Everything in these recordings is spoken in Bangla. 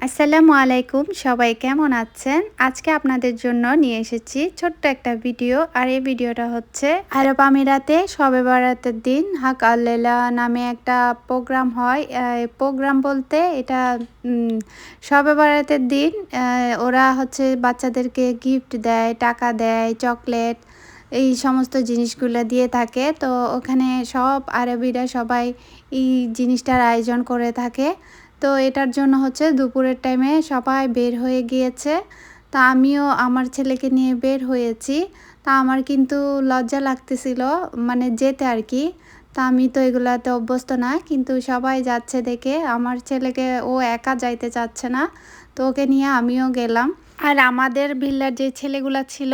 আসসালামু আলাইকুম, সবাই কেমন আছেন? আজকে আপনাদের জন্য নিয়ে এসেছি ছোট্ট একটা ভিডিও। আর এই ভিডিওটা হচ্ছে আরব আমিরাতে শবে বরাতের দিন হাক আল-লেইলা নামে একটা প্রোগ্রাম হয়। প্রোগ্রাম বলতে এটা শবে বরাতের দিন ওরা হচ্ছে বাচ্চাদেরকে গিফট দেয়, টাকা দেয়, চকলেট, এই সমস্ত জিনিসগুলো দিয়ে থাকে। তো ওখানে সব আরবিরা সবাই এই জিনিসটার আয়োজন করে থাকে। তো এটার জন্য হচ্ছে দুপুরের টাইমে সবাই বের হয়ে গিয়েছে। তা আমিও আমার ছেলেকে নিয়ে বের হয়েছি। তা আমার কিন্তু লজ্জা লাগতেছিল, মানে যেতে আর কি। তা আমি তো এগুলাতে অভ্যস্ত না, কিন্তু সবাই যাচ্ছে দেখে আমার ছেলেকে, ও একা যাইতে চাচ্ছে না, তো ওকে নিয়ে আমিও গেলাম। আর আমাদের ভিল্লার যে ছেলেগুলা ছিল,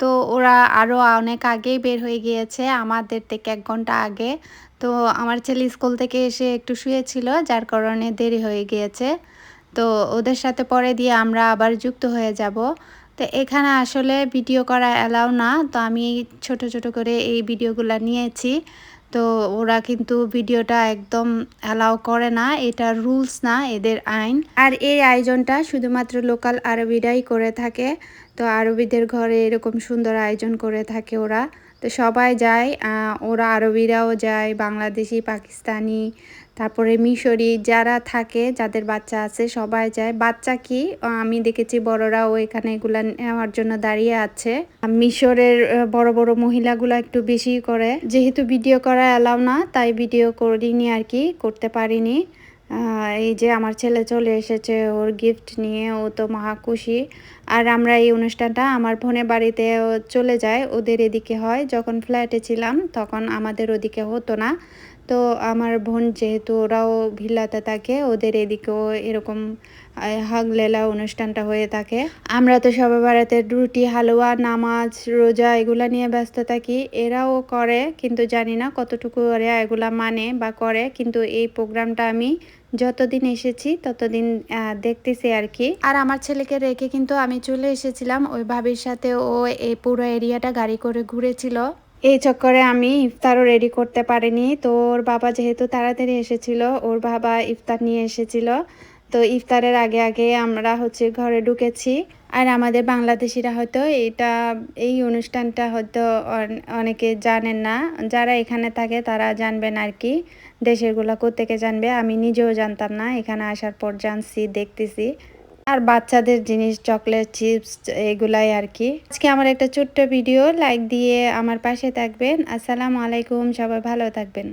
তো ওরা আরও অনেক আগেই বের হয়ে গিয়েছে, আমাদের থেকে 1 ঘন্টা আগে। তো আমার ছেলে স্কুল থেকে এসে একটু শুয়েছিল, যার কারণে দেরি হয়ে গিয়েছে। তো ওদের সাথে পরে দিয়ে আমরা আবার যুক্ত হয়ে যাব। তো এখানে আসলে ভিডিও করা অ্যালাউ না, তো আমি ছোট ছোট করে এই ভিডিওগুলো নিয়েছি। তো ওরা কিন্তু ভিডিওটা একদম অ্যালাউ করে না, এটা রুলস না, এদের আইন। আর এই আয়োজনটা শুধুমাত্র লোকাল আরবিরাই করে থাকে। তো আরবিদের ঘরে এরকম সুন্দর আয়োজন করে থাকে ওরা। তো সবাই যায়, ওরা আরবিরাও যায়, বাংলাদেশি, পাকিস্তানি, তারপরে মিশরি যারা থাকে, যাদের বাচ্চা আছে সবাই যায়। বাচ্চা কি, আমি দেখেছি বড়রাও এখানে এগুলা নেওয়ার জন্য দাঁড়িয়ে আছে। মিশরের বড় বড় মহিলাগুলো একটু বেশি করে, যেহেতু ভিডিও করা অ্যালাউ না, তাই ভিডিও করিনি আর কি, করতে পারিনি। এই যে আমার ছেলে চলে এসেছে ওর গিফট নিয়ে, ও তো মহা খুশি। আর আমরা এই অনুষ্ঠানটা আমার বোনের বাড়িতে চলে যাই, ওদের এদিকে হয়। যখন ফ্ল্যাটে ছিলাম তখন আমাদের ওদিকে হতো না। তো আমার বোন যেহেতু ওরাও ভিল্লাতে থাকে, ওদের এদিকেও এরকম হাগ-লেলা অনুষ্ঠানটা হয়ে থাকে। আমরা তো শবে বরাতের রুটি, হালুয়া, নামাজ, রোজা এগুলা নিয়ে ব্যস্ত থাকি। এরাও করে, কিন্তু জানি না কতটুকু ওরা এগুলা মানে বা করে। কিন্তু এই প্রোগ্রামটা আমি যতদিন এসেছি ততদিন দেখতেছি আর কি। আর আমার ছেলেকে রেখে কিন্তু আমি চলে এসেছিলাম ওই ভাবির সাথে। ও এই পুরো এরিয়াটা গাড়ি করে ঘুরেছিল। এই চক্করে আমি ইফতারও রেডি করতে পারিনি। তো ওর বাবা যেহেতু তাড়াতাড়ি এসেছিল, ওর বাবা ইফতার নিয়ে এসেছিল। তো ইফতারের আগে আগে আমরা হচ্ছে ঘরে ঢুকেছি। আর আমাদের বাংলাদেশিরা হয়তো এই অনুষ্ঠানটা হয়তো অনেকে জানেন না, যারা এখানে থাকে তারা জানবেন আর কি। দেশেরগুলা কোত্থেকে জানবে, আমি নিজেও জানতাম না, এখানে আসার পর জানছি, দেখতেছি। আর বাচ্চাদের জিনিস, চকলেট, চিপস এগুলাই আর কি। আজকে আমার একটা ছোট্ট ভিডিও, লাইক দিয়ে আমার পাশে থাকবেন। আসসালামু আলাইকুম, সবাই ভালো থাকবেন।